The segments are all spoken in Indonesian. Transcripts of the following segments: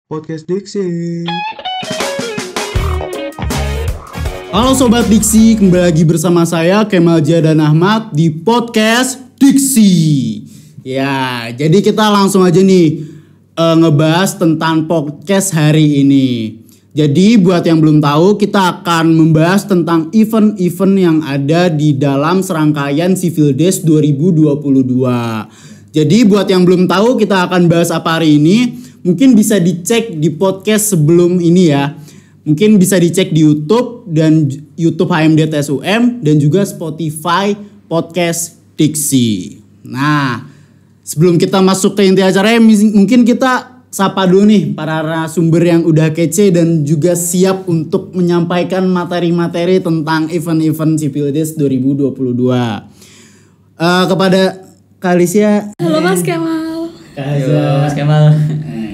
Podcast Diksi. Halo Sobat Diksi, kembali lagi bersama saya Kemal dan Ahmad di Podcast Diksi. Ya, jadi kita langsung aja nih ngebahas tentang podcast hari ini. Jadi buat yang belum tahu, kita akan membahas tentang event-event yang ada di dalam serangkaian Civil Days 2022. Jadi buat yang belum tahu, kita akan bahas apa hari ini. Mungkin bisa dicek di podcast sebelum ini ya. Mungkin bisa dicek di YouTube dan YouTube HMD TSUM dan juga Spotify Podcast Diksi. Nah, sebelum kita masuk ke inti acaranya, mungkin kita sapa dulu nih para narasumber yang udah kece dan juga siap untuk menyampaikan materi-materi tentang event-event Civil Days 2022. Kepada Kak Alicia. Halo Mas Kemal. Halo Mas Kemal.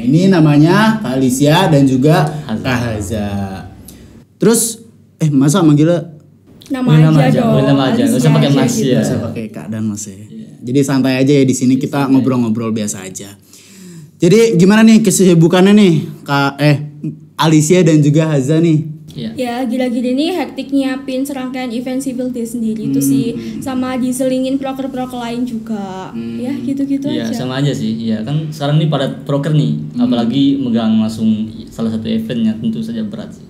Ini namanya Kak Alicia dan juga Kak Haza. Terus masa manggilnya Nama aja dong. Nama aja. Enggak usah pakai Mas gitu. ya. Gak usah pakai Kak dan Mas ya. Jadi santai aja ya, di sini kita ngobrol-ngobrol biasa aja. Jadi gimana nih kesibukannya nih Kak Alicia dan juga Haza nih? Ya gila-gila nih hektik nyiapin serangkaian event Civil Days sendiri itu sih, sama diselingin proker-proker lain juga. Ya gitu-gitu Iya, aja. sama aja sih. Iya, kan sekarang nih pada proker nih, apalagi megang langsung salah satu eventnya tentu saja berat sih.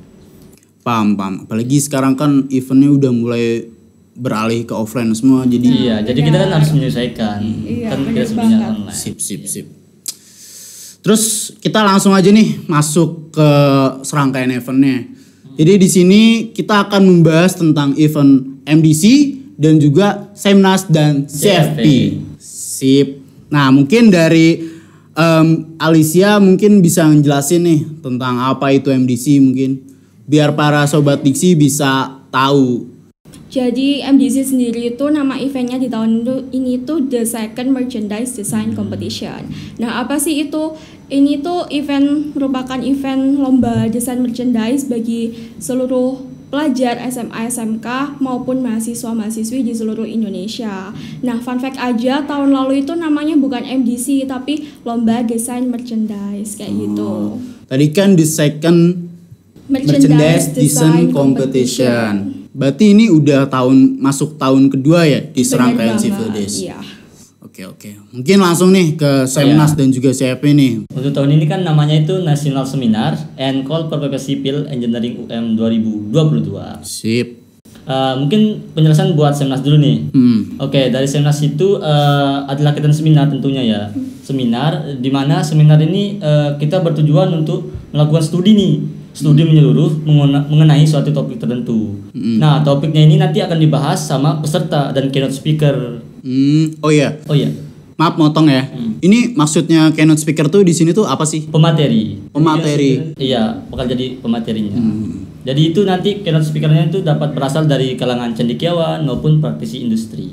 Paham. Apalagi sekarang kan eventnya udah mulai beralih ke offline semua. Jadi Iya, jadi kita kan harus menyesuaikan. Iya, Kan bener kita sebenarnya banget. online. Sip. Terus kita langsung aja nih masuk ke serangkaian eventnya. Jadi di sini kita akan membahas tentang event MDC dan juga Semnas dan CFP. Sip. Nah mungkin dari Alicia mungkin bisa ngejelasin nih tentang apa itu MDC mungkin. Biar para Sobat Diksi bisa tahu. Jadi MDC sendiri itu nama eventnya di tahun ini tuh The Second Merchandise Design Competition. Nah apa sih itu? Ini tuh event merupakan event lomba desain merchandise bagi seluruh pelajar SMA SMK maupun mahasiswa-mahasiswi di seluruh Indonesia. Nah fun fact aja, tahun lalu itu namanya bukan MDC tapi lomba desain merchandise kayak gitu. Tadi kan The Second Merchandise Design Competition. Berarti ini udah masuk tahun kedua ya di serangkaian Civil Days. Iya. Oke. Mungkin langsung nih ke Semnas dan juga CFP nih. Untuk tahun ini kan namanya itu National Seminar and Call for Paper Civil Engineering UM 2022. Sip. Mungkin penjelasan buat Semnas dulu nih. Oke, dari Semnas itu adalah kegiatan seminar tentunya ya. Seminar di mana seminar ini kita bertujuan untuk melakukan studi nih. Studi menyeluruh mengenai suatu topik tertentu. Nah, topiknya ini nanti akan dibahas sama peserta dan keynote speaker. Oh iya. Maaf motong ya. Ini maksudnya keynote speaker tuh di sini tuh apa sih? Pemateri. Pemateri. Iya, bakal jadi pematerinya. Jadi itu nanti keynote speakernya itu dapat berasal dari kalangan cendekiawan maupun praktisi industri.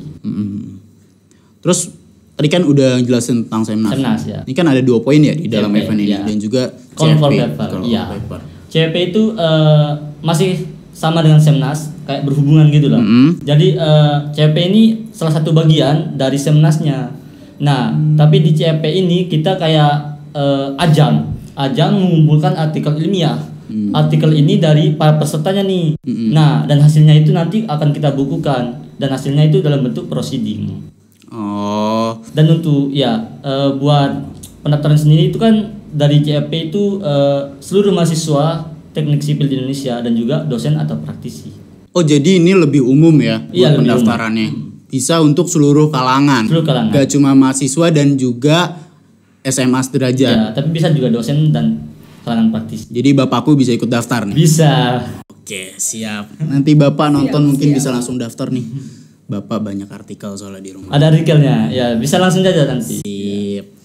Terus tadi kan udah jelasin tentang Semnas. Semnas ya. Ini kan ada 2 poin ya di dalam CFP, event ini ya. dan juga Call for CFP. paper. Call for Iya. paper. CFP itu masih sama dengan Semnas, kayak berhubungan gitu loh. Jadi CFP ini salah satu bagian dari Semnasnya. Nah, tapi di CFP ini kita kayak ajang mengumpulkan artikel ilmiah. Artikel ini dari para pesertanya nih. Nah, dan hasilnya itu nanti akan kita bukukan dan hasilnya itu dalam bentuk proceeding. Oh. Dan untuk buat pendaftaran sendiri itu kan dari CFP itu seluruh mahasiswa teknik sipil di Indonesia dan juga dosen atau praktisi. Oh, jadi ini lebih umum ya Iya, buat lebih pendaftarannya. Bisa untuk seluruh kalangan. Seluruh kalangan. Gak cuma mahasiswa dan juga SMA sederajat. Ya, tapi bisa juga dosen dan kalangan praktisi. Jadi bapakku bisa ikut daftar nih. Bisa. Oke, siap. Nanti Bapak nonton mungkin siap. bisa langsung daftar nih. Bapak banyak artikel soalnya di rumah. Ada artikelnya. Ya, bisa langsung aja nanti. Sip.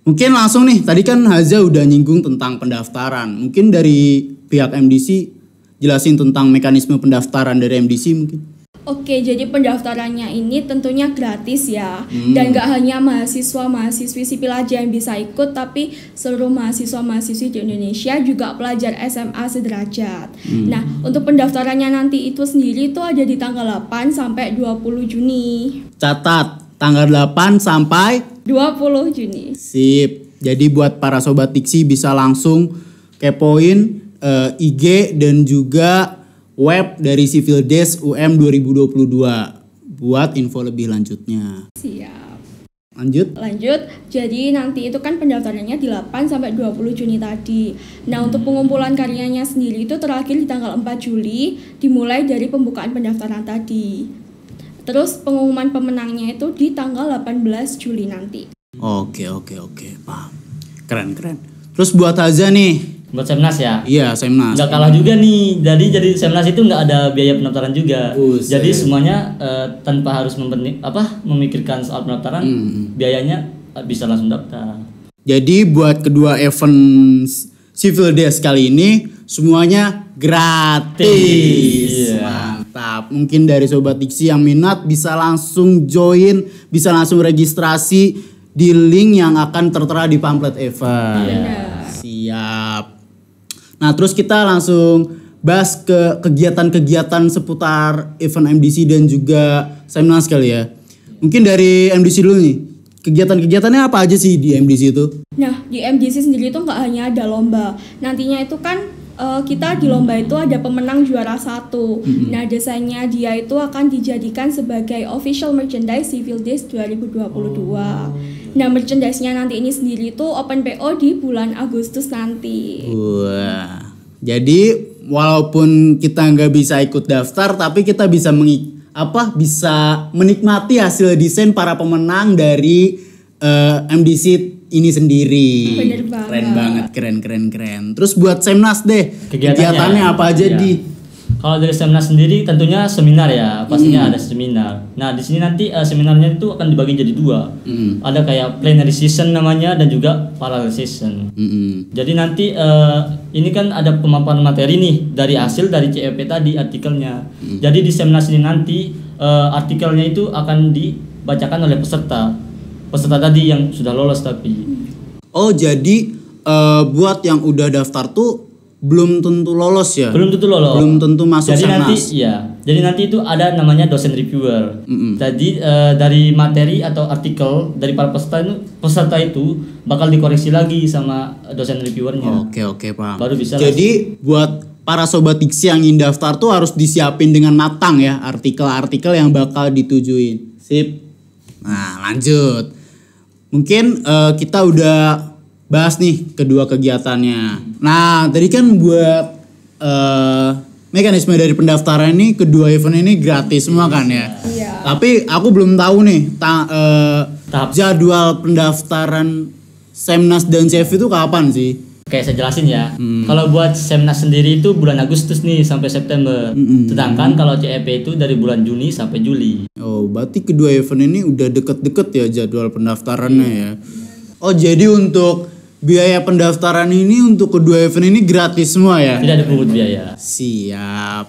Mungkin langsung nih, tadi kan Haza udah nyinggung tentang pendaftaran. Mungkin dari pihak MDC jelasin tentang mekanisme pendaftaran dari MDC mungkin. Oke, jadi pendaftarannya ini tentunya gratis ya. Dan gak hanya mahasiswa-mahasiswi sipil aja yang bisa ikut, tapi seluruh mahasiswa-mahasiswi di Indonesia juga pelajar SMA sederajat. Nah, untuk pendaftarannya nanti itu sendiri itu ada di tanggal 8 sampai 20 Juni. Catat, tanggal 8 sampai 20 Juni. sip. Jadi buat para sobat Diksi bisa langsung kepoin IG dan juga web dari Civil Desk UM 2022 buat info lebih lanjutnya. Siap. Lanjut. Jadi nanti itu kan pendaftarannya di 8 sampai 20 Juni tadi. Nah, untuk pengumpulan karyanya sendiri itu terakhir di tanggal 4 Juli dimulai dari pembukaan pendaftaran tadi. Terus pengumuman pemenangnya itu di tanggal 18 Juli nanti. Oke, paham. Keren. Terus buat Haza nih. Buat Semnas ya? Iya, Semnas. Nggak kalah juga nih. Jadi Semnas itu nggak ada biaya pendaftaran juga. Jadi semuanya tanpa harus memikirkan soal pendaftaran, biayanya bisa langsung daftar. Jadi buat kedua event Civil Desk kali ini semuanya gratis. Mantap. Mungkin dari sobat Diksi yang minat bisa langsung join, bisa langsung registrasi di link yang akan tertera di pamflet event. Siap. Nah, terus kita langsung bahas ke kegiatan-kegiatan seputar event MDC dan juga Semnas kali ya. Mungkin dari MDC dulu nih. Kegiatan-kegiatannya apa aja sih di MDC itu? Nah, di MDC sendiri itu nggak hanya ada lomba. Nantinya itu kan kita di lomba itu ada pemenang juara 1. Nah, desainnya dia itu akan dijadikan sebagai official merchandise Civil Desk 2022. Nah, merchandise-nya nanti ini sendiri itu open PO di bulan Agustus nanti. Wah, jadi walaupun kita nggak bisa ikut daftar, tapi kita bisa bisa menikmati hasil desain para pemenang dari MDC ini sendiri. Bener banget. Keren banget. Terus buat Semnas deh, kegiatannya apa aja di? Kalau dari Semnas sendiri tentunya seminar ya, pastinya ada seminar. Nah, di sini nanti seminarnya itu akan dibagi jadi 2. Ada kayak plenary session namanya dan juga parallel session. Jadi nanti ini kan ada pemaparan materi nih dari hasil dari CEP tadi artikelnya. Jadi di Semnas ini nanti artikelnya itu akan dibacakan oleh peserta tadi yang sudah lolos tapi. Oh, jadi buat yang udah daftar tuh belum tentu lolos ya? Belum tentu masuk Semnas. Jadi nanti itu ada namanya dosen reviewer. Jadi dari materi atau artikel dari para peserta itu bakal dikoreksi lagi sama dosen reviewernya. Oke, paham. Baru bisa. Jadi buat para sobat Diksi yang ingin daftar tuh harus disiapin dengan matang ya artikel-artikel yang bakal ditujuin. Sip. Nah, lanjut. Mungkin kita udah bahas nih kedua kegiatannya. Nah, tadi kan buat mekanisme dari pendaftaran ini kedua event ini gratis semua kan ya. Iya. Tapi aku belum tahu nih jadwal pendaftaran Semnas dan CF itu kapan sih? Oke, saya jelasin ya. Kalau buat Semnas sendiri itu bulan Agustus nih sampai September. Sedangkan kalau CEP itu dari bulan Juni sampai Juli. Oh, berarti kedua event ini udah deket-deket ya jadwal pendaftarannya ya. Oh, jadi untuk biaya pendaftaran ini untuk kedua event ini gratis semua ya? Tidak ada pungut biaya. Siap.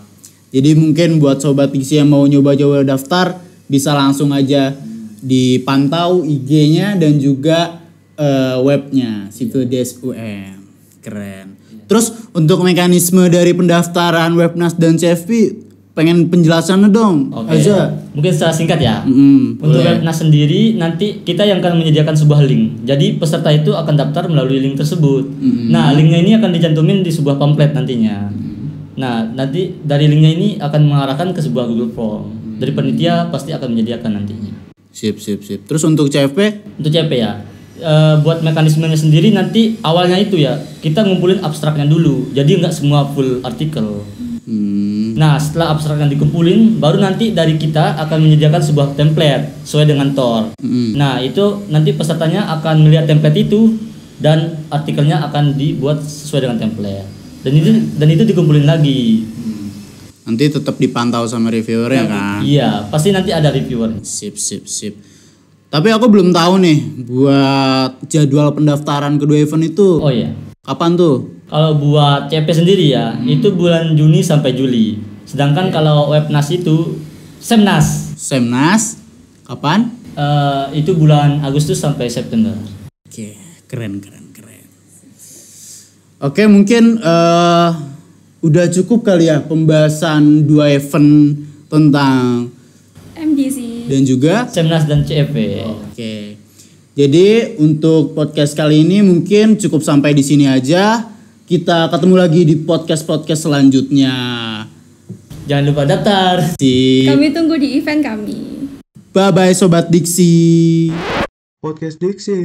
Jadi mungkin buat sobat Diksi yang mau nyoba-nyoba daftar bisa langsung aja dipantau IG-nya dan juga webnya Civil Desk UM. Keren. Terus untuk mekanisme dari pendaftaran Webnas dan CFP pengen penjelasannya dong. Aja. Mungkin secara singkat ya. Untuk Webnas sendiri nanti kita yang akan menyediakan sebuah link. Jadi peserta itu akan daftar melalui link tersebut. Nah, linknya ini akan dicantumin di sebuah pamflet nantinya. Nah, nanti dari linknya ini akan mengarahkan ke sebuah Google Form. Dari panitia pasti akan menyediakan nantinya. Sip. Terus untuk CFP? Untuk CFP ya. Buat mekanismenya sendiri nanti awalnya itu ya kita ngumpulin abstraknya dulu. Jadi nggak semua full artikel. Nah, setelah abstraknya dikumpulin, baru nanti dari kita akan menyediakan sebuah template sesuai dengan TOR. Nah, itu nanti pesertanya akan melihat template itu dan artikelnya akan dibuat sesuai dengan template. Dan itu dikumpulin lagi. Nanti tetap dipantau sama reviewernya kan? Iya, pasti nanti ada reviewer. Sip. Tapi aku belum tahu nih buat jadwal pendaftaran kedua event itu. Oh iya. Kapan tuh? Kalau buat CP sendiri ya, itu bulan Juni sampai Juli. Sedangkan kalau Webnas itu Semnas kapan? Itu bulan Agustus sampai September. Oke, keren. Oke, mungkin udah cukup kali ya pembahasan dua event tentang MDC dan juga Semnas dan CEP. Oke. Jadi untuk podcast kali ini mungkin cukup sampai di sini aja. Kita ketemu lagi di podcast-podcast selanjutnya. Jangan lupa daftar. Kami tunggu di event kami. Bye-bye Sobat Diksi. Podcast Diksi.